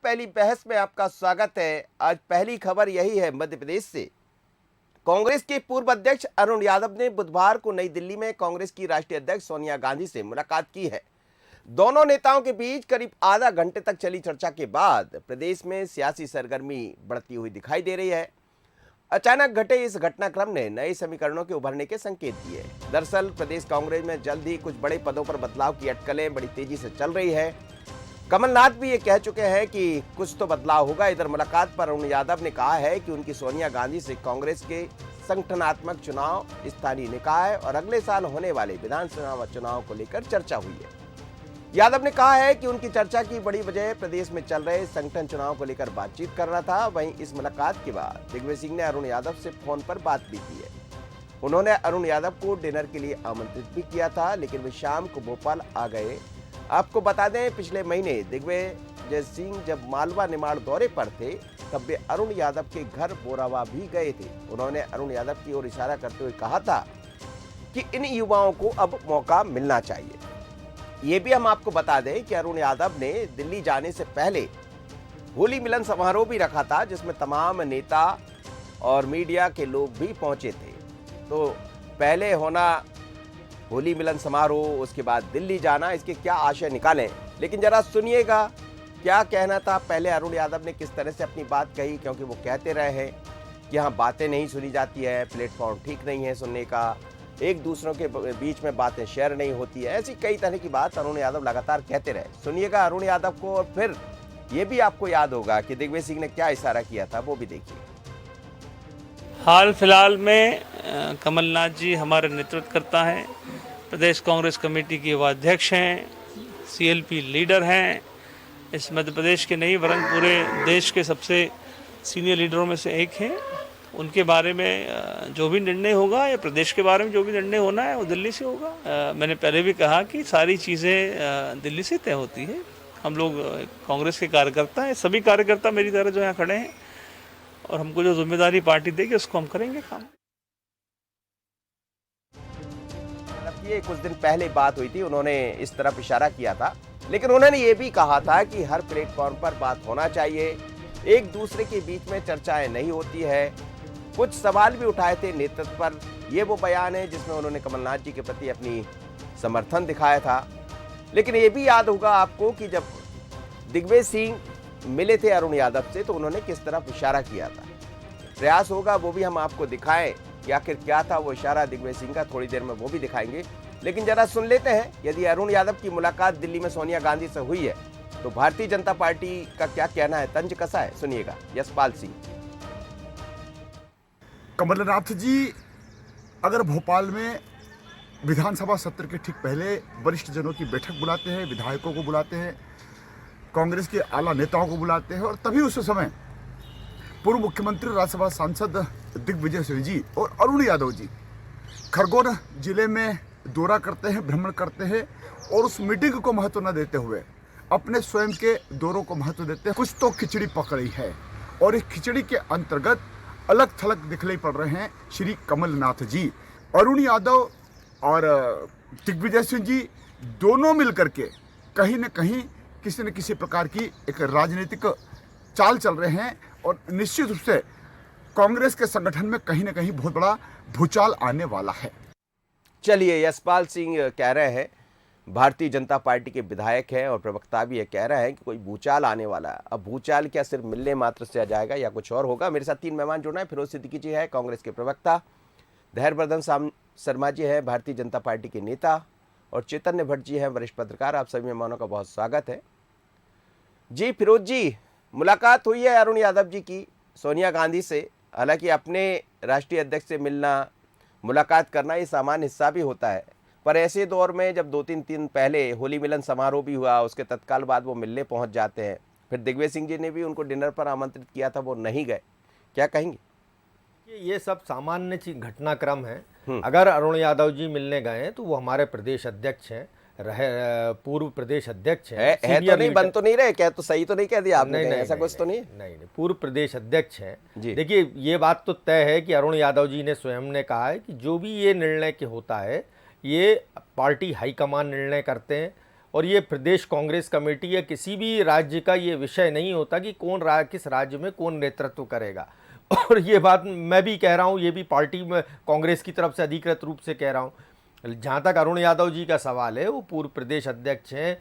पहली बहस में आपका स्वागत है। आज पहली खबर यही है मध्य प्रदेश से। कांग्रेस के पूर्व अध्यक्ष अरुण यादव ने बुधवार को नई दिल्ली में कांग्रेस की राष्ट्रीय अध्यक्ष सोनिया गांधी से मुलाकात की है। दोनों नेताओं के बीच करीब आधा घंटे तक चली चर्चा के बाद प्रदेश में सियासी सरगर्मी बढ़ती हुई दिखाई दे रही है। अचानक घटे इस घटनाक्रम ने नए समीकरणों के उभरने के संकेत दिए। दरअसल प्रदेश कांग्रेस में जल्द ही कुछ बड़े पदों पर बदलाव की अटकलें बड़ी तेजी से चल रही है। कमलनाथ भी ये कह चुके हैं कि कुछ तो बदलाव होगा। इधर मुलाकात पर अरुण यादव ने कहा है कि उनकी सोनिया गांधी से कांग्रेस के संगठनात्मक चुनाव, स्थानीय निकाय और अगले साल होने वाले विधानसभा चुनाव को लेकर चर्चा हुई है। यादव ने कहा है कि उनकी चर्चा की बड़ी वजह प्रदेश में चल रहे संगठन चुनाव को लेकर बातचीत करना था। वहीं इस मुलाकात के बाद दिग्विजय सिंह ने अरुण यादव से फोन पर बात भी की है। उन्होंने अरुण यादव को डिनर के लिए आमंत्रित भी किया था, लेकिन वे शाम को भोपाल आ गए। आपको बता दें, पिछले महीने दिग्विजय सिंह जब मालवा निमाड़ दौरे पर थे तब वे अरुण यादव के घर बोरावा भी गए थे। उन्होंने अरुण यादव की ओर इशारा करते हुए कहा था कि इन युवाओं को अब मौका मिलना चाहिए। ये भी हम आपको बता दें कि अरुण यादव ने दिल्ली जाने से पहले होली मिलन समारोह भी रखा था, जिसमें तमाम नेता और मीडिया के लोग भी पहुंचे थे। तो पहले होना होली मिलन समारोह, उसके बाद दिल्ली जाना, इसके क्या आशय निकालें, लेकिन जरा सुनिएगा क्या कहना था। पहले अरुण यादव ने किस तरह से अपनी बात कही, क्योंकि वो कहते रहे हैं कि यहाँ बातें नहीं सुनी जाती है, प्लेटफॉर्म ठीक नहीं है सुनने का, एक दूसरों के बीच में बातें शेयर नहीं होती है, ऐसी कई तरह की बात अरुण यादव लगातार कहते रहे। सुनिएगा अरुण यादव को, और फिर ये भी आपको याद होगा कि दिग्विजय सिंह ने क्या इशारा किया था, वो भी देखिए। हाल फिलहाल में कमलनाथ जी हमारे नेतृत्व करता है, प्रदेश कांग्रेस कमेटी के वो अध्यक्ष हैं, सीएलपी लीडर हैं, इस मध्य प्रदेश के नहीं वरन पूरे देश के सबसे सीनियर लीडरों में से एक हैं। उनके बारे में जो भी निर्णय होगा या प्रदेश के बारे में जो भी निर्णय होना है वो दिल्ली से होगा। मैंने पहले भी कहा कि सारी चीज़ें दिल्ली से तय होती है। हम लोग कांग्रेस के कार्यकर्ता हैं, सभी कार्यकर्ता मेरी तरह जो यहाँ खड़े हैं, और हमको जो जिम्मेदारी पार्टी देगी उसको हम करेंगे काम। ये कुछ दिन पहले बात हुई थी, उन्होंने इस तरफ इशारा किया था, लेकिन उन्होंने ये भी कहा था कि हर प्लेटफॉर्म पर बात होना चाहिए, एक दूसरे के बीच में चर्चाएं नहीं होती है। कुछ सवाल भी उठाए थे नेतृत्व पर। ये वो बयान है जिसमें उन्होंने कमलनाथ जी के प्रति अपनी समर्थन दिखाया था। लेकिन ये भी याद होगा आपको कि जब दिग्विजय सिंह मिले थे अरुण यादव से तो उन्होंने किस तरफ इशारा किया था। प्रयास होगा वो भी हम आपको दिखाएं कि आखिर क्या था वो इशारा दिग्विजय सिंह का, थोड़ी देर में वो भी दिखाएंगे। लेकिन जरा सुन लेते हैं, यदि अरुण यादव की मुलाकात दिल्ली में सोनिया गांधी से हुई है तो भारतीय जनता पार्टी का क्या कहना है, तंज कसा है, सुनिएगा यशपाल सिंह। कमलनाथ जी अगर भोपाल में विधानसभा सत्र के ठीक पहले वरिष्ठ जनों की बैठक बुलाते हैं, विधायकों को बुलाते हैं, कांग्रेस के आला नेताओं को बुलाते हैं, और तभी उस समय पूर्व मुख्यमंत्री राज्यसभा सांसद दिग्विजय सिंह जी और अरुण यादव जी खरगोन जिले में दौरा करते हैं, भ्रमण करते हैं, और उस मीटिंग को महत्व न देते हुए अपने स्वयं के दौरों को महत्व देते हैं। कुछ तो खिचड़ी पकड़ी है, और इस खिचड़ी के अंतर्गत अलग थलग दिखलाई पड़ रहे हैं श्री कमलनाथ जी। अरुण यादव और दिग्विजय सिंह जी दोनों मिलकर के कहीं न कहीं किसी न किसी प्रकार की एक राजनीतिक चाल चल रहे हैं, और निश्चित रूप से कांग्रेस के संगठन में कहीं न कहीं बहुत बड़ा भूचाल आने वाला है। चलिए, यशपाल सिंह कह रहे हैं, भारतीय जनता पार्टी के विधायक हैं और प्रवक्ता भी ये कह रहे हैं कि कोई भूचाल आने वाला है। अब भूचाल क्या सिर्फ मिलने मात्र से आ जाएगा या कुछ और होगा? मेरे साथ तीन मेहमान जुड़ना है। फिरोज सिद्दीकी जी है, कांग्रेस के प्रवक्ता, धैर्यवर्धन शर्मा जी है, भारतीय जनता पार्टी के नेता, और चैतन्य भट्ट जी हैं, वरिष्ठ पत्रकार। आप सभी मेहमानों का बहुत स्वागत है। जी फिरोज जी, मुलाकात हुई है अरुण यादव जी की सोनिया गांधी से। हालांकि अपने राष्ट्रीय अध्यक्ष से मिलना, मुलाकात करना ये सामान्य हिस्सा भी होता है, पर ऐसे दौर में जब 2-3 दिन पहले होली मिलन समारोह भी हुआ, उसके तत्काल बाद वो मिलने पहुंच जाते हैं। फिर दिग्विजय सिंह जी ने भी उनको डिनर पर आमंत्रित किया था, वो नहीं गए, क्या कहेंगे? ये सब सामान्य घटनाक्रम है। अगर अरुण यादव जी मिलने गए हैं तो वो हमारे प्रदेश अध्यक्ष हैं, पूर्व प्रदेश अध्यक्ष हैं, है तो नहीं, बन तो नहीं रहे, क्या तो सही तो नहीं कह दिया आपने? नहीं, ऐसा कुछ तो नहीं? नहीं, पूर्व प्रदेश अध्यक्ष हैं। देखिए, ये बात तो तय है कि अरुण यादव जी ने स्वयं ने कहा है कि जो भी ये निर्णय के होता है ये पार्टी हाईकमान निर्णय करते हैं, और ये प्रदेश कांग्रेस कमेटी या किसी भी राज्य का ये विषय नहीं होता कि किस राज्य में कौन नेतृत्व करेगा। और ये बात मैं भी कह रहा हूँ, ये भी पार्टी में कांग्रेस की तरफ से अधिकृत रूप से कह रहा हूँ। जहाँ तक अरुण यादव जी का सवाल है, वो पूर्व प्रदेश अध्यक्ष हैं,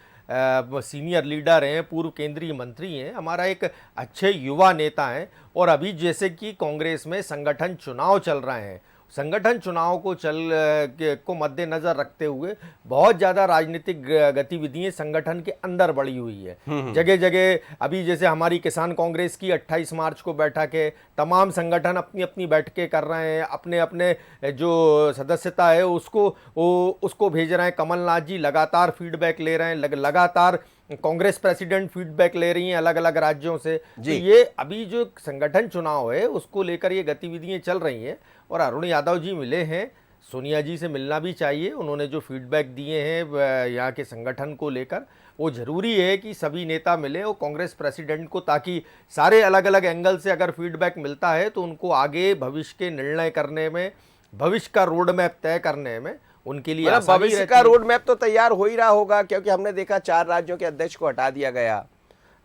सीनियर लीडर हैं, पूर्व केंद्रीय मंत्री हैं, हमारा एक अच्छे युवा नेता हैं। और अभी जैसे कि कांग्रेस में संगठन चुनाव चल रहे हैं, संगठन चुनाव को मद्देनजर रखते हुए बहुत ज़्यादा राजनीतिक गतिविधियां संगठन के अंदर बढ़ी हुई है। जगह जगह अभी जैसे हमारी किसान कांग्रेस की 28 मार्च को बैठक है, तमाम संगठन अपनी अपनी बैठकें कर रहे हैं, अपने अपने जो सदस्यता है उसको भेज रहे हैं। कमलनाथ जी लगातार फीडबैक ले रहे हैं, लगातार कांग्रेस प्रेसिडेंट फीडबैक ले रही हैं अलग अलग राज्यों से। तो ये अभी जो संगठन चुनाव है उसको लेकर ये गतिविधियां चल रही हैं। और अरुण यादव जी मिले हैं, सोनिया जी से मिलना भी चाहिए। उन्होंने जो फीडबैक दिए हैं यहाँ के संगठन को लेकर, वो ज़रूरी है कि सभी नेता मिले और कांग्रेस प्रेसिडेंट को, ताकि सारे अलग अलग एंगल से अगर फीडबैक मिलता है तो उनको आगे भविष्य के निर्णय करने में, भविष्य का रोड मैप तय करने में उनके लिए भविष्य का रोड मैप तो तैयार हो ही रहा होगा, क्योंकि हमने देखा 4 राज्यों के अध्यक्ष को हटा दिया गया,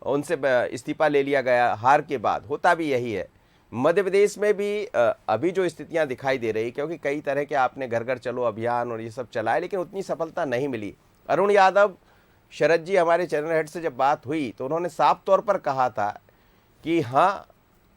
उनसे इस्तीफा ले लिया गया हार के बाद। होता भी यही है मध्य प्रदेश में भी। अभी जो स्थितियां दिखाई दे रही, क्योंकि कई तरह के आपने घर घर चलो अभियान और ये सब चलाए, लेकिन उतनी सफलता नहीं मिली। अरुण यादव, शरद जी हमारे चैनल हेड से जब बात हुई तो उन्होंने साफ तौर पर कहा था कि हाँ,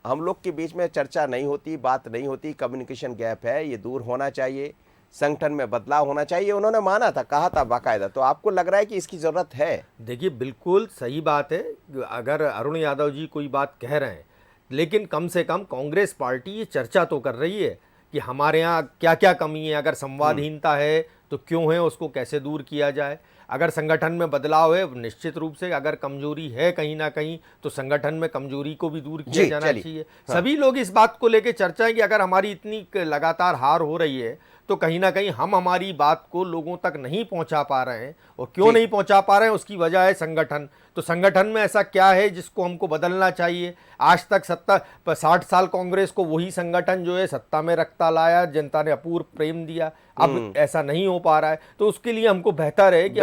हम लोग के बीच में चर्चा नहीं होती, बात नहीं होती, कम्युनिकेशन गैप है, ये दूर होना चाहिए, संगठन में बदलाव होना चाहिए। उन्होंने माना था, कहा था बाकायदा। तो आपको लग रहा है कि इसकी जरूरत है? देखिए, बिल्कुल सही बात है। अगर अरुण यादव जी कोई बात कह रहे हैं, लेकिन कम से कम कांग्रेस पार्टी ये चर्चा तो कर रही है कि हमारे यहाँ क्या क्या कमी है। अगर संवादहीनता है तो क्यों है, उसको कैसे दूर किया जाए। अगर संगठन में बदलाव है, निश्चित रूप से अगर कमजोरी है कहीं ना कहीं तो संगठन में कमजोरी को भी दूर किया जाना चाहिए। सभी लोग इस बात को लेकर चर्चा है कि अगर हमारी इतनी लगातार हार हो रही है तो कहीं ना कहीं हम हमारी बात को लोगों तक नहीं पहुंचा पा रहे हैं। और क्यों नहीं पहुंचा पा रहे हैं, उसकी वजह है संगठन। तो संगठन में ऐसा क्या है जिसको हमको बदलना चाहिए। आज तक 60 साल कांग्रेस को वही संगठन जो है सत्ता में रखता लाया, जनता ने अपूर्व प्रेम दिया। अब ऐसा नहीं हो पा रहा है, तो उसके लिए हमको बेहतर है कि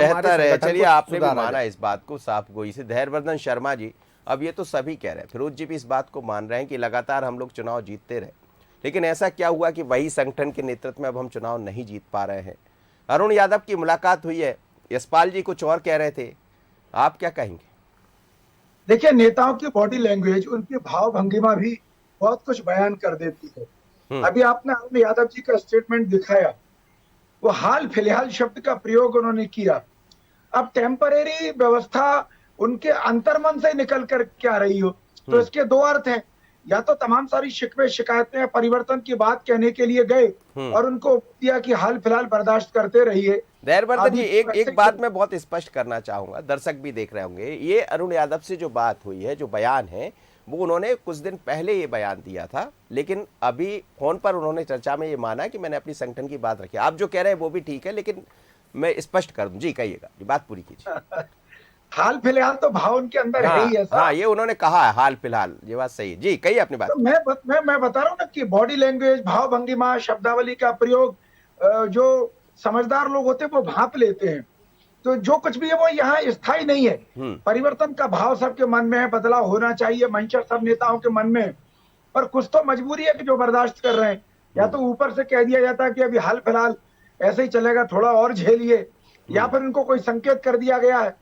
चलिए, आपने भी माना इस बात को साफ गोई से। धैर्यवर्धन शर्मा जी, अब ये तो सभी कह रहे हैं, फिरोज जी भी इस बात को मान रहे हैं कि लगातार हम लोग चुनाव जीतते रहे, लेकिन ऐसा क्या हुआ कि वही संगठन के नेतृत्व में अब हम चुनाव नहीं जीत पा रहे हैं। अरुण यादव की मुलाकात हुई है, यशपाल जी कुछ और कह रहे थे, आप क्या कहेंगे? देखिए, नेताओं की बॉडी लैंग्वेज, उनकी भाव भंगिमा भी बहुत कुछ बयान कर देती है। अभी आपने अरुण यादव जी का स्टेटमेंट दिखाया, वो हाल फिलहाल शब्द का प्रयोग उन्होंने किया। अब टेम्परेरी व्यवस्था उनके अंतर्मन से निकल कर क्या रही हो, तो इसके 2 अर्थ हैं। या तो तमाम सारी शिकवे शिकायतें परिवर्तन की बात कहने के लिए गए और उनको दिया कि हाल फिलहाल बर्दाश्त करते रहिए। धैर्यवर्धन जी, एक बात मैं बहुत स्पष्ट करना चाहूंगा, दर्शक भी देख रहे होंगे। ये अरुण यादव से जो बात हुई है, जो बयान है, वो उन्होंने कुछ दिन पहले ये बयान दिया था, लेकिन अभी फोन पर उन्होंने चर्चा में ये माना कि मैंने अपनी संगठन की बात रखी। आप जो कह रहे हैं वो भी ठीक है, लेकिन मैं स्पष्ट कर दूं। जी कहिएगा, ये बात पूरी कीजिए। हाल फिलहाल तो भाव उनके अंदर है ही ऐसा। हाँ, ये उन्होंने कहा है हाल फिलहाल, ये बात सही है। जी कहिए अपनी बात। तो मैं बता रहा हूँ ना कि बॉडी लैंग्वेज, भाव भंगिमा, शब्दावली का प्रयोग जो समझदार लोग होते हैं वो भांप लेते हैं। तो जो कुछ भी है वो यहाँ स्थायी नहीं है। परिवर्तन का भाव सबके मन में है, बदलाव होना चाहिए, मंशा सब नेताओं के मन में है, पर कुछ तो मजबूरी है कि जो बर्दाश्त कर रहे हैं। या तो ऊपर से कह दिया जाता है कि अभी हाल फिलहाल ऐसे ही चलेगा, थोड़ा और झेलिए, या फिर इनको कोई संकेत कर दिया गया है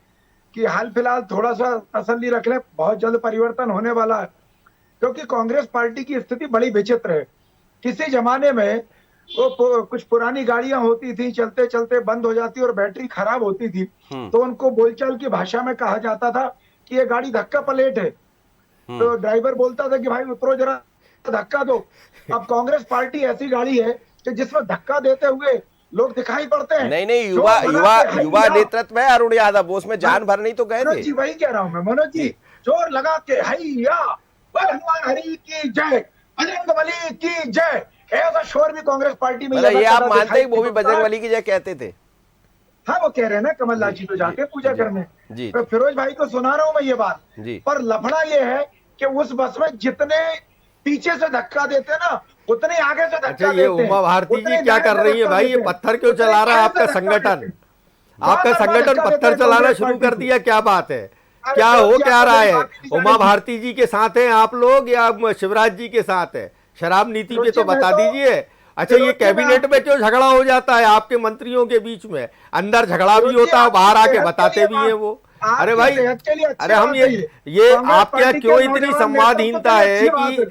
कि हाल फिलहाल थोड़ा सा तसल्ली रख ले, बहुत जल्द परिवर्तन होने वाला है। क्योंकि कांग्रेस पार्टी की स्थिति बड़ी विचित्र है। किसी जमाने में वो कुछ पुरानी गाड़ियां होती थी, चलते चलते बंद हो जाती और बैटरी खराब होती थी, तो उनको बोलचाल की भाषा में कहा जाता था कि ये गाड़ी धक्का पलेट है। तो ड्राइवर बोलता था कि भाई उतरो जरा, धक्का दो। अब कांग्रेस पार्टी ऐसी गाड़ी है कि जिसमें धक्का देते हुए लोग दिखाई पड़ते हैं। नहीं, युवा नेतृत्व है अरुण यादव, वो उसमें जान भर नहीं तो गए थे। जी वही कह रहा हूँ मैं, मनोज जी, जोर लगा के हैया हनुमान हरि की जय, बजरंगबली की जय, ऐसा शोर भी कांग्रेस पार्टी में। ये आप मानते हैं वो भी बजरंगबली की जय कहते थे? हाँ, वो कह रहे हैं ना, कमलनाथ जी तो जाते पूजा करने। तो फिरोज भाई को सुना रहा हूँ मैं ये बात। पर लफड़ा ये है कि उस बस में जितने पीछे से धक्का देते ना, उतने आगे से धक्का देते हैं। ये उमा भारती जी क्या कर रही है भाई? ये पत्थर क्यों चला रहा है आपका संगठन? आपका संगठन पत्थर चलाना शुरू कर दिया, क्या बात है? क्या हो क्या रहा है? उमा भारती जी के साथ हैं आप लोग या शिवराज जी के साथ है? शराब नीति पे तो बता दीजिए। अच्छा, ये कैबिनेट में क्यों झगड़ा हो जाता है आपके मंत्रियों के बीच में? अंदर झगड़ा भी होता है, बाहर आके बताते भी हैं वो। अरे भाई, अरे हम ये आप क्या क्यों इतनी संवादहीनता है कि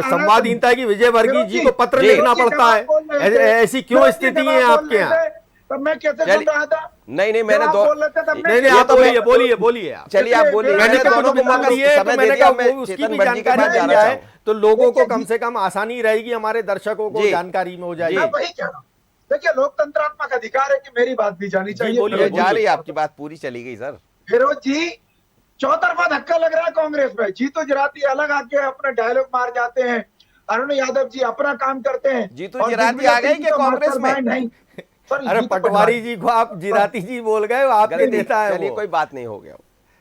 संवादहीनता की विजय वर्गीय जी को पत्र लिखना पड़ता है? ऐसी क्यों स्थिति है आपके यहाँ? तब मैं कैसे सुन रहा था? नहीं मैंने दो नहीं आप बोलिए आप। चलिए आप बोलिए। मैंने तो दोनों को मौका समय दे दिया, मैं उसकी चेतन भी भट्ट जी के पास जानकारी जाना दी जाए चाहूँ। तो लोगों को कम से कम आसानी रहेगी, हमारे दर्शकों को जानकारी में हो जाएगी। मैं वही कह रहा हूँ, देखिए लोकतंत्रात्मक अधिकार है कि मेरी बात भी जानी चाहिए। बोलिए, जा रही है आपकी बात पूरी चली गई सर। फिरोज जी, चौतरफा धक्का लग रहा है कांग्रेस में। जीतू जराती अलग आके अपना डायलॉग मार जाते हैं, अरुण यादव जी अपना काम करते हैं। जीतू जराती आ गए कि कांग्रेस में? नहीं, अरे पटवारी जी को आप जिराती जी बोल गए, आपके नेता है। चलिए कोई बात नहीं, हो गया।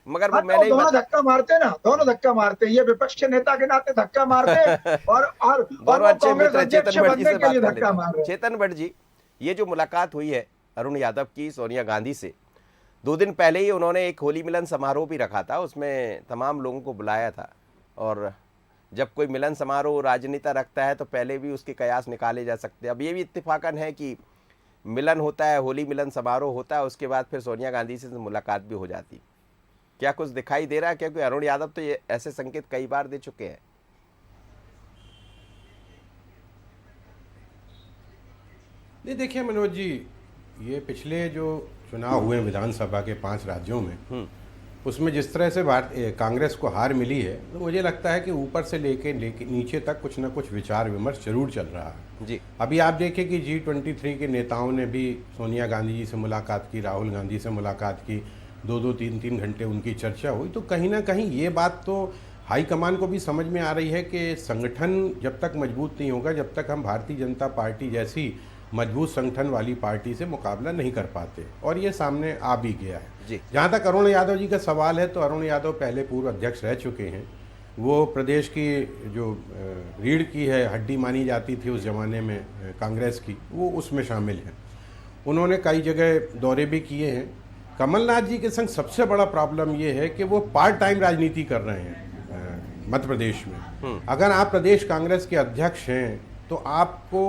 मगर वो मैंने दोनों धक्का मारते हैं ना, दोनों धक्का मारते हैं। ये विपक्ष के नेता के नाते धक्का मारते हैं और दोनों अच्छे मित्र चेतन भट्ट जी से बात कर धक्का मार लेते रहे हैं। चेतन भट्ट जी, ये जो मुलाकात हुई है अरुण यादव की सोनिया गांधी से, 2 दिन पहले ही उन्होंने एक होली मिलन समारोह भी रखा था, उसमें तमाम लोगों को बुलाया था। और जब कोई मिलन समारोह राजनेता रखता है तो पहले भी उसके कयास निकाले जा सकते हैं। अब ये भी इत्तेफाकन है कि मिलन होता है, होली मिलन समारोह होता है, उसके बाद फिर सोनिया गांधी से मुलाकात भी हो जाती। क्या कुछ दिखाई दे रहा है? क्योंकि अरुण यादव तो ये ऐसे संकेत कई बार दे चुके हैं। नहीं, देखिए मनोज जी, ये पिछले जो चुनाव हुए विधानसभा के 5 राज्यों में, उसमें जिस तरह से कांग्रेस को हार मिली है, तो मुझे लगता है कि ऊपर से लेके नीचे तक कुछ ना कुछ विचार विमर्श जरूर चल रहा है जी। अभी आप देखें कि G23 के नेताओं ने भी सोनिया गांधी जी से मुलाकात की, राहुल गांधी से मुलाकात की, 2-2, 3-3 घंटे उनकी चर्चा हुई। तो कहीं ना कहीं ये बात तो हाईकमान को भी समझ में आ रही है कि संगठन जब तक मजबूत नहीं होगा, जब तक हम भारतीय जनता पार्टी जैसी मजबूत संगठन वाली पार्टी से मुकाबला नहीं कर पाते, और ये सामने आ भी गया है। जहाँ तक अरुण यादव जी का सवाल है, तो अरुण यादव पहले पूर्व अध्यक्ष रह चुके हैं। वो प्रदेश की जो रीढ़ की है हड्डी मानी जाती थी उस जमाने में कांग्रेस की, वो उसमें शामिल हैं। उन्होंने कई जगह दौरे भी किए हैं। कमलनाथ जी के संग सबसे बड़ा प्रॉब्लम ये है कि वो पार्ट टाइम राजनीति कर रहे हैं मध्य प्रदेश में। अगर आप प्रदेश कांग्रेस के अध्यक्ष हैं तो आपको,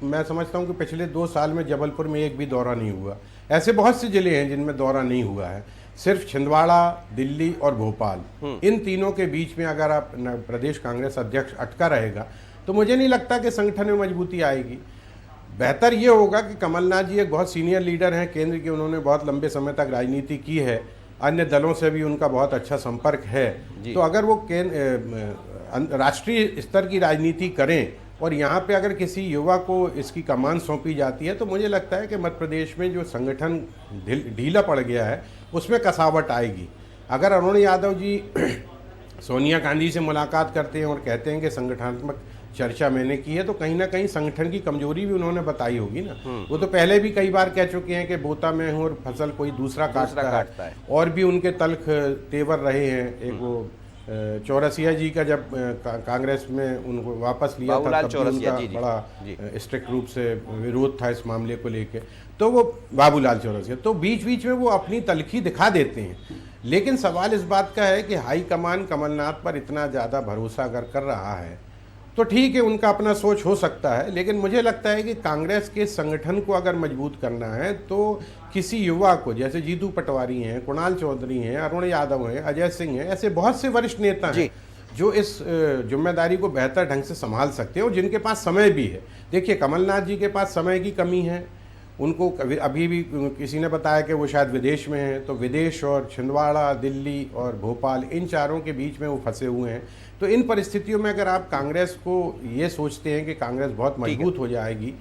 मैं समझता हूं कि पिछले 2 साल में जबलपुर में एक भी दौरा नहीं हुआ। ऐसे बहुत से जिले हैं जिनमें दौरा नहीं हुआ है। सिर्फ छिंदवाड़ा, दिल्ली और भोपाल, इन तीनों के बीच में अगर आप प्रदेश कांग्रेस अध्यक्ष अटका रहेगा तो मुझे नहीं लगता कि संगठन में मजबूती आएगी। बेहतर ये होगा कि कमलनाथ जी एक बहुत सीनियर लीडर हैं केंद्र के, उन्होंने बहुत लंबे समय तक राजनीति की है, अन्य दलों से भी उनका बहुत अच्छा संपर्क है। तो अगर वो राष्ट्रीय स्तर की राजनीति करें और यहाँ पे अगर किसी युवा को इसकी कमान सौंपी जाती है, तो मुझे लगता है कि मध्य प्रदेश में जो संगठन ढीला पड़ गया है उसमें कसावट आएगी। अगर अरुण यादव जी सोनिया गांधी से मुलाकात करते हैं और कहते हैं कि संगठनात्मक चर्चा मैंने की है, तो कहीं ना कहीं संगठन की कमजोरी भी उन्होंने बताई होगी ना। वो तो पहले भी कई बार कह चुके हैं कि बोता में हूँ और फसल कोई दूसरा काटता है। और भी उनके तल्ख तेवर रहे हैं। एक वो चौरसिया जी का जब कांग्रेस में उनको वापस लिया था, तब भी उनका बड़ा स्ट्रिक्ट रूप से विरोध था इस मामले को लेके। तो वो बाबूलाल चौरसिया, तो बीच बीच में वो अपनी तलखी दिखा देते हैं। लेकिन सवाल इस बात का है कि हाईकमान कमलनाथ पर इतना ज़्यादा भरोसा अगर कर रहा है तो ठीक है, उनका अपना सोच हो सकता है। लेकिन मुझे लगता है कि कांग्रेस के संगठन को अगर मजबूत करना है तो किसी युवा को, जैसे जीतू पटवारी हैं, कुणाल चौधरी हैं, अरुण यादव हैं, अजय सिंह हैं, ऐसे बहुत से वरिष्ठ नेता हैं जो इस जिम्मेदारी को बेहतर ढंग से संभाल सकते हैं और जिनके पास समय भी है। देखिए, कमलनाथ जी के पास समय की कमी है। उनको अभी भी किसी ने बताया कि वो शायद विदेश में हैं, तो विदेश और छिंदवाड़ा, दिल्ली और भोपाल, इन चारों के बीच में वो फंसे हुए हैं। तो इन परिस्थितियों में अगर आप कांग्रेस को ये सोचते हैं कि कांग्रेस बहुत मजबूत हो जाएगी,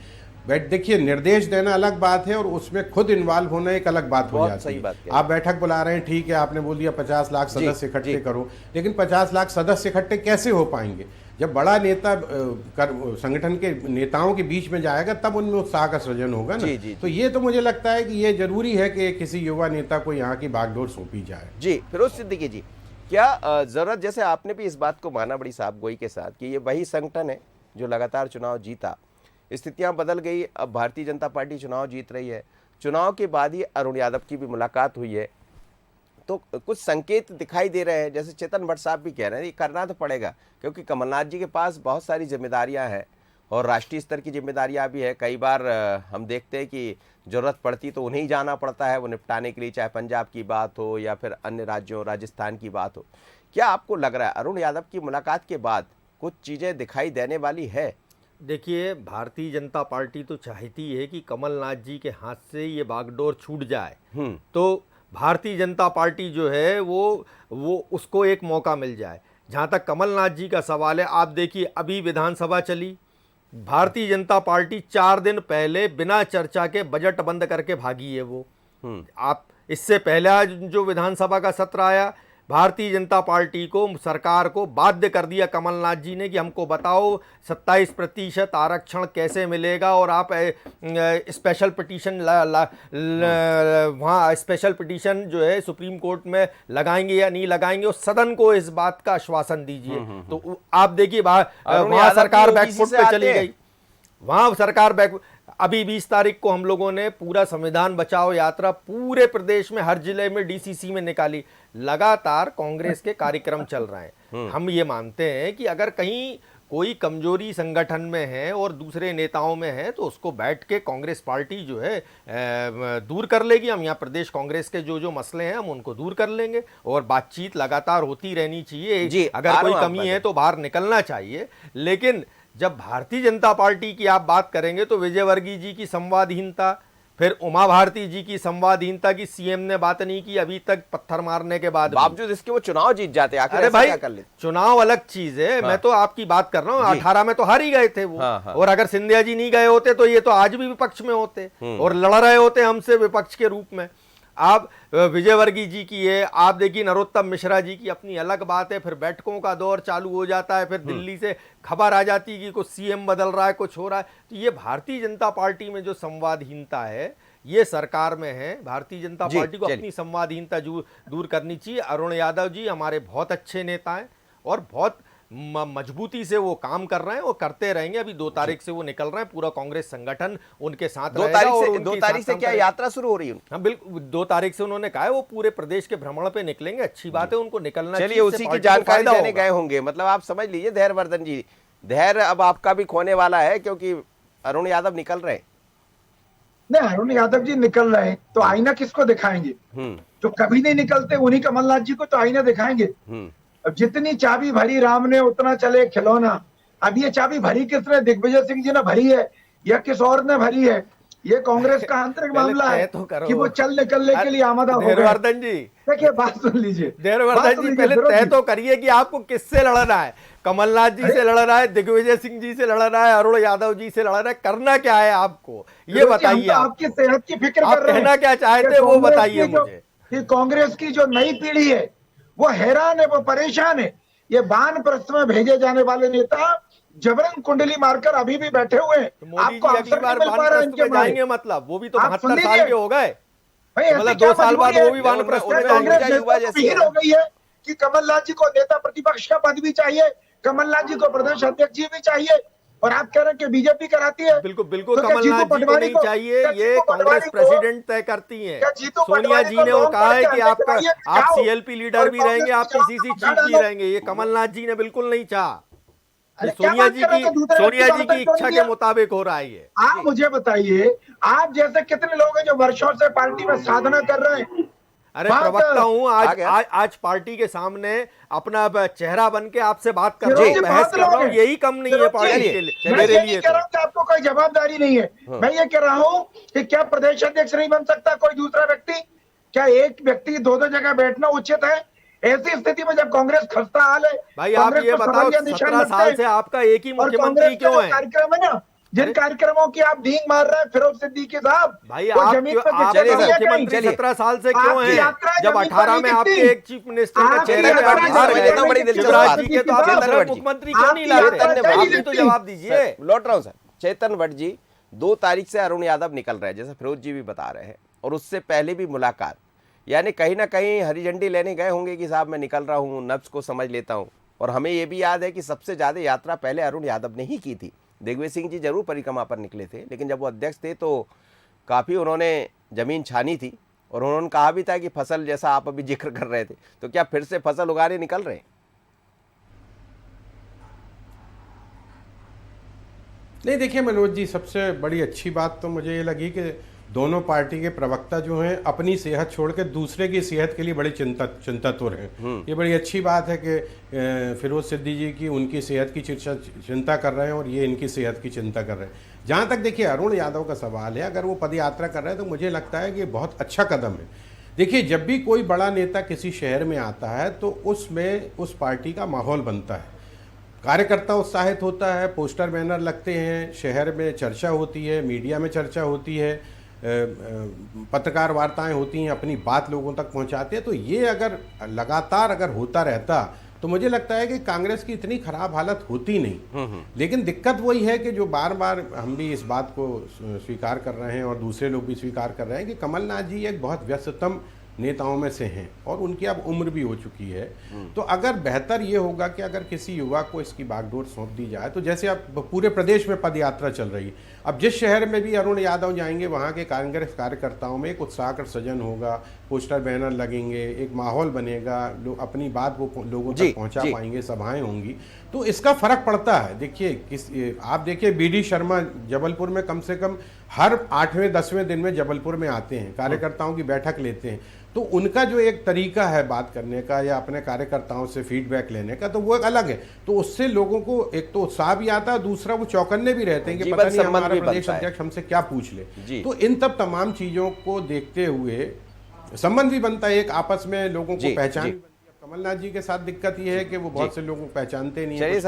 बट देखिए, निर्देश देना अलग बात है और उसमें खुद इन्वॉल्व होना एक अलग बात हो जाती है। आप बैठक बुला रहे हैं, ठीक है, आपने बोल दिया 50 लाख सदस्य इकट्ठे करो, लेकिन 50 लाख सदस्य इकट्ठे कैसे हो पाएंगे? जब बड़ा नेता संगठन के नेताओं के बीच में जाएगा तब उनमें उत्साह का सृजन होगा ना। तो ये तो मुझे लगता है कि ये जरूरी है कि किसी युवा नेता को यहाँ की बागडोर सौंपी जाए। जी फिरोज सिद्दीकी जी, क्या जरूरत, जैसे आपने भी इस बात को माना बड़ी साफ गोई के साथ कि ये वही संगठन है जो लगातार चुनाव जीता, स्थितियां बदल गई, अब भारतीय जनता पार्टी चुनाव जीत रही है, चुनाव के बाद ही अरुण यादव की भी मुलाकात हुई है, तो कुछ संकेत दिखाई दे रहे हैं, जैसे चेतन भट्ट साहब भी कह रहे हैं ये करना तो पड़ेगा, क्योंकि कमलनाथ जी के पास बहुत सारी जिम्मेदारियां हैं और राष्ट्रीय स्तर की जिम्मेदारियां भी है। कई बार हम देखते हैं कि ज़रूरत पड़ती तो उन्हें ही जाना पड़ता है वो निपटाने के लिए, चाहे पंजाब की बात हो या फिर अन्य राज्यों राजस्थान की बात हो। क्या आपको लग रहा है अरुण यादव की मुलाकात के बाद कुछ चीज़ें दिखाई देने वाली है? देखिए, भारतीय जनता पार्टी तो चाहती है कि कमलनाथ जी के हाथ से ये बागडोर छूट जाए, तो भारतीय जनता पार्टी जो है वो उसको एक मौका मिल जाए। जहाँ तक कमलनाथ जी का सवाल है, आप देखिए अभी विधानसभा चली, भारतीय जनता पार्टी 4 दिन पहले बिना चर्चा के बजट बंद करके भागी है वो। आप इससे पहले आज जो विधानसभा का सत्र आया, भारतीय जनता पार्टी को, सरकार को बाध्य कर दिया कमलनाथ जी ने कि हमको बताओ 27% आरक्षण कैसे मिलेगा और आप स्पेशल पिटीशन वहाँ स्पेशल पिटीशन जो है सुप्रीम कोर्ट में लगाएंगे या नहीं लगाएंगे, उस सदन को इस बात का आश्वासन दीजिए। तो आप देखिए वहाँ सरकार बैकफुट पे चली गई, वहाँ सरकार अभी 20 तारीख को हम लोगों ने पूरा संविधान बचाओ यात्रा पूरे प्रदेश में हर जिले में डीसीसी में निकाली। लगातार कांग्रेस के कार्यक्रम चल रहे हैं। हम ये मानते हैं कि अगर कहीं कोई कमजोरी संगठन में है और दूसरे नेताओं में है तो उसको बैठ के कांग्रेस पार्टी जो है दूर कर लेगी। हम यहाँ प्रदेश कांग्रेस के जो मसले हैं हम उनको दूर कर लेंगे और बातचीत लगातार होती रहनी चाहिए। अगर कोई कमी है तो बाहर निकलना चाहिए। लेकिन जब भारतीय जनता पार्टी की आप बात करेंगे तो विजयवर्गीय जी की संवादहीनता, फिर उमा भारती जी की संवादहीनता की सीएम ने बात नहीं की अभी तक, पत्थर मारने के बाद बावजूद इसके वो चुनाव जीत जाते। आखिर अरे भाई, क्या कर लेते? चुनाव अलग चीज है। मैं तो आपकी बात कर रहा हूँ, 18 में तो हार ही गए थे वो। और अगर सिंधिया जी नहीं गए होते तो ये तो आज भी विपक्ष में होते और लड़ रहे होते हमसे विपक्ष के रूप में। आप विजयवर्गीय जी की है, आप देखिए नरोत्तम मिश्रा जी की अपनी अलग बात है, फिर बैठकों का दौर चालू हो जाता है, फिर दिल्ली से खबर आ जाती है कि कुछ सीएम बदल रहा है, कुछ हो रहा है। तो ये भारतीय जनता पार्टी में जो संवादहीनता है ये सरकार में है। भारतीय जनता पार्टी को अपनी संवादहीनता दूर करनी चाहिए। अरुण यादव जी हमारे बहुत अच्छे नेता हैं और बहुत मजबूती से वो काम कर रहे हैं और करते रहेंगे। अभी 2 तारीख से वो निकल रहे हैं, पूरा कांग्रेस संगठन उनके साथ रहेगा। 2 तारीख से क्या यात्रा शुरू हो रही है? हाँ बिल्कुल, 2 तारीख से उन्होंने कहा है वो पूरे प्रदेश के भ्रमण पे निकलेंगे। अच्छी बात है, उनको निकलना चाहिए। चलिए, उसी की जानकारी देने गए होंगे। मतलब आप समझ लीजिए धैर्यवर्धन जी, धैर्य अब आपका भी खोने वाला है क्योंकि अरुण यादव निकल रहे हैं। नहीं, अरुण यादव जी निकल रहे हैं तो आईना किसको दिखाएंगे? जो कभी नहीं निकलते उन्हीं कमलनाथ जी को तो आईना दिखाएंगे। अब जितनी चाबी भरी राम ने उतना चले खिलौना। अब ये चाबी भरी किसने? दिग्विजय सिंह जी ने भरी है या किस और ने भरी है? ये कांग्रेस का आंतरिक मामला है कि वो चल निकलने के लिए आमादा हो गए। देववर्धन जी देखिए, बात सुन लीजिए। देववर्धन जी पहले तय तो करिए कि आपको किससे लड़ना है। कमलनाथ जी से लड़ना है, दिग्विजय सिंह जी से लड़ना है, अरुण यादव जी से लड़ना है, करना क्या है आपको ये बताइए। आपकी सेहत की फिक्र आप कर रहे हैं, कहना क्या चाहते वो बताइए मुझे। कि कांग्रेस की जो नई पीढ़ी है वो हैरान है, वो परेशान है। ये वानप्रस्थ में भेजे जाने वाले नेता जबरन कुंडली मारकर अभी भी बैठे हुए हैं। तो मोदी जी आपको अगली बार वानप्रस्थ में जाएंगे, मतलब वो भी तो 72 साल के हो गए, मतलब 2 साल बाद वो भी वानप्रस्थ में कांग्रेस जाएंगे। हो गई है कि कमलनाथ जी को नेता प्रतिपक्ष का पद भी चाहिए, कमलनाथ जी को प्रदेश अध्यक्ष जी भी चाहिए, और आप कह रहे हैं कि बीजेपी कराती है। बिल्कुल बिल्कुल, कमलनाथ जी को नहीं चाहिए, ये कांग्रेस प्रेसिडेंट तय करती है। सोनिया जी ने वो कहा है कि आप सीएलपी लीडर भी रहेंगे, आप पीसीसी चीफ भी रहेंगे। ये कमलनाथ जी ने बिल्कुल नहीं चाहा। सोनिया जी की इच्छा के मुताबिक हो रहा है ये। आप मुझे बताइए, आप जैसे कितने लोग हैं जो वर्षों से पार्टी में साधना कर रहे हैं? अरे प्रवक्ता हूँ, आज पार्टी के सामने अपना चेहरा बन के आपसे बात कर रहा हूँ, बहस कर रहा हूँ, यही कम नहीं है पार्टी के लिए। मैं ये नहीं कह रहा हूँ कि आपको कोई जवाबदारी नहीं है। मैं ये कह रहा हूँ कि क्या प्रदेश अध्यक्ष नहीं बन सकता कोई दूसरा व्यक्ति? क्या एक व्यक्ति 2 जगह बैठना उचित है? ऐसी स्थिति में जब कांग्रेस खस्ता हाल है, भाई आप ये बताओ 17 साल से आपका एक ही मुख्यमंत्री क्यों है? कार्यक्रम है ना, जिन कार्यक्रमों की आप डींग मार रहे हैं फिरोज सिद्दीकी साहब, भाई आप मुख्यमंत्री 17 साल से क्यों हैं? जब 18 में आपके एक चीफ मिनिस्टर का चेहरे पे शिवराज जी के तो आप मुख्यमंत्री क्यों नहीं लाते? आप भी तो जवाब दीजिए। लौट रहा हूँ सर। चेतन भट्ट जी, 2 तारीख से अरुण यादव निकल रहे हैं, जैसे फिरोज जी भी बता रहे हैं, और उससे पहले भी मुलाकात, यानी कहीं ना कहीं हरी झंडी लेने गए होंगे कि साहब मैं निकल रहा हूँ, नब्ज को समझ लेता हूँ। और हमें ये भी याद है कि सबसे ज़्यादा यात्रा पहले अरुण यादव ने ही की थी। दिग्विजय सिंह जी जरूर परिक्रमा पर निकले थे, लेकिन जब वो अध्यक्ष थे तो काफ़ी उन्होंने ज़मीन छानी थी और उन्होंने कहा भी था कि फसल, जैसा आप अभी जिक्र कर रहे थे, तो क्या फिर से फसल उगाने निकल रहे हैं? नहीं, देखिए मनोज जी, सबसे बड़ी अच्छी बात तो मुझे ये लगी कि दोनों पार्टी के प्रवक्ता जो हैं अपनी सेहत छोड़ के दूसरे की सेहत के लिए बड़ी चिंतातुर हैं। ये बड़ी अच्छी बात है कि फिरोज सिद्दी जी की उनकी सेहत की चिंता कर रहे हैं और ये इनकी सेहत की चिंता कर रहे हैं। जहाँ तक देखिए अरुण यादव का सवाल है, अगर वो पद यात्रा कर रहे हैं तो मुझे लगता है कि ये बहुत अच्छा कदम है। देखिए, जब भी कोई बड़ा नेता किसी शहर में आता है तो उसमें उस पार्टी का माहौल बनता है, कार्यकर्ता उत्साहित होता है, पोस्टर बैनर लगते हैं, शहर में चर्चा होती है, मीडिया में चर्चा होती है, पत्रकार वार्ताएं होती हैं, अपनी बात लोगों तक पहुंचाते हैं। तो ये अगर लगातार अगर होता रहता तो मुझे लगता है कि कांग्रेस की इतनी खराब हालत होती नहीं। लेकिन दिक्कत वही है कि जो बार बार हम भी इस बात को स्वीकार कर रहे हैं और दूसरे लोग भी स्वीकार कर रहे हैं कि कमलनाथ जी एक बहुत व्यस्ततम नेताओं में से हैं और उनकी अब उम्र भी हो चुकी है। तो अगर बेहतर ये होगा कि अगर किसी युवा को इसकी बागडोर सौंप दी जाए, तो जैसे अब पूरे प्रदेश में पद यात्रा चल रही है, अब जिस शहर में भी अरुण यादव जाएंगे वहाँ के कांग्रेस कार्यकर्ताओं में एक उत्साह का सृजन होगा, पोस्टर बैनर लगेंगे, एक माहौल बनेगा, लोग अपनी बात वो लोगों तक पहुँचा पाएंगे, सभाएँ होंगी, तो इसका फर्क पड़ता है। देखिए आप देखिए BD शर्मा जबलपुर में कम से कम हर 8वें 10वें दिन में जबलपुर में आते हैं, कार्यकर्ताओं की बैठक लेते हैं। तो उनका जो एक तरीका है बात करने का या अपने कार्यकर्ताओं से फीडबैक लेने का, तो वो एक अलग है। तो उससे लोगों को एक तो उत्साह भी आता है, दूसरा वो चौकन्ने भी रहते हैं कि पता नहीं हमारा प्रदेश अध्यक्ष हमसे क्या पूछ ले। तो इन तमाम चीजों को देखते हुए संबंध भी बनता है, एक आपस में लोगों को पहचान। कमलनाथ जी के साथ दिक्कत ये है कि वो बहुत से लोगों को पहचानते नहीं है,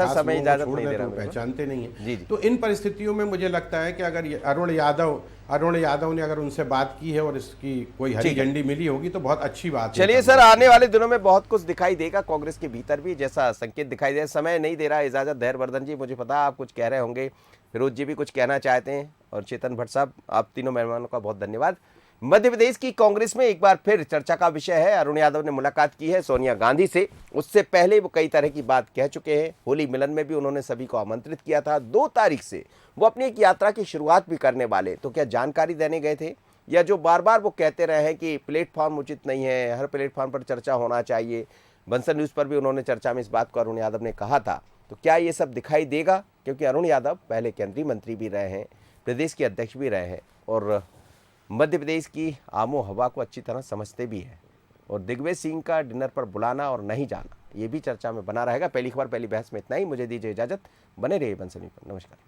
पहचानते नहीं है। तो इन परिस्थितियों में मुझे लगता है कि अगर अरुण यादव ने अगर उनसे बात की है और इसकी कोई हरी झंडी मिली होगी तो बहुत अच्छी बात है। चलिए सर, आने वाले दिनों में बहुत कुछ दिखाई देगा कांग्रेस के भीतर भी, जैसा संकेत दिखाई दे। समय नहीं दे रहा इजाजत। धैर्यवर्धन जी, मुझे पता आप कुछ कह रहे होंगे, फिरोज जी भी कुछ कहना चाहते हैं, और चेतन भट्ट साहब, आप तीनों मेहमानों का बहुत धन्यवाद। मध्य प्रदेश की कांग्रेस में एक बार फिर चर्चा का विषय है। अरुण यादव ने मुलाकात की है सोनिया गांधी से, उससे पहले वो कई तरह की बात कह चुके हैं। होली मिलन में भी उन्होंने सभी को आमंत्रित किया था। 2 तारीख से वो अपनी एक यात्रा की शुरुआत भी करने वाले, तो क्या जानकारी देने गए थे, या जो बार बार वो कहते रहे हैं कि प्लेटफॉर्म उचित नहीं है, हर प्लेटफॉर्म पर चर्चा होना चाहिए, बंसल न्यूज़ पर भी उन्होंने चर्चा में इस बात को अरुण यादव ने कहा था, तो क्या ये सब दिखाई देगा? क्योंकि अरुण यादव पहले केंद्रीय मंत्री भी रहे हैं, प्रदेश के अध्यक्ष भी रहे हैं और मध्य प्रदेश की आमो हवा को अच्छी तरह समझते भी हैं, और दिग्विजय सिंह का डिनर पर बुलाना और नहीं जाना, ये भी चर्चा में बना रहेगा। पहली खबर पहली बहस में इतना ही। मुझे दीजिए इजाजत, बने रहिए बंसल न्यूज़ पर। नमस्कार।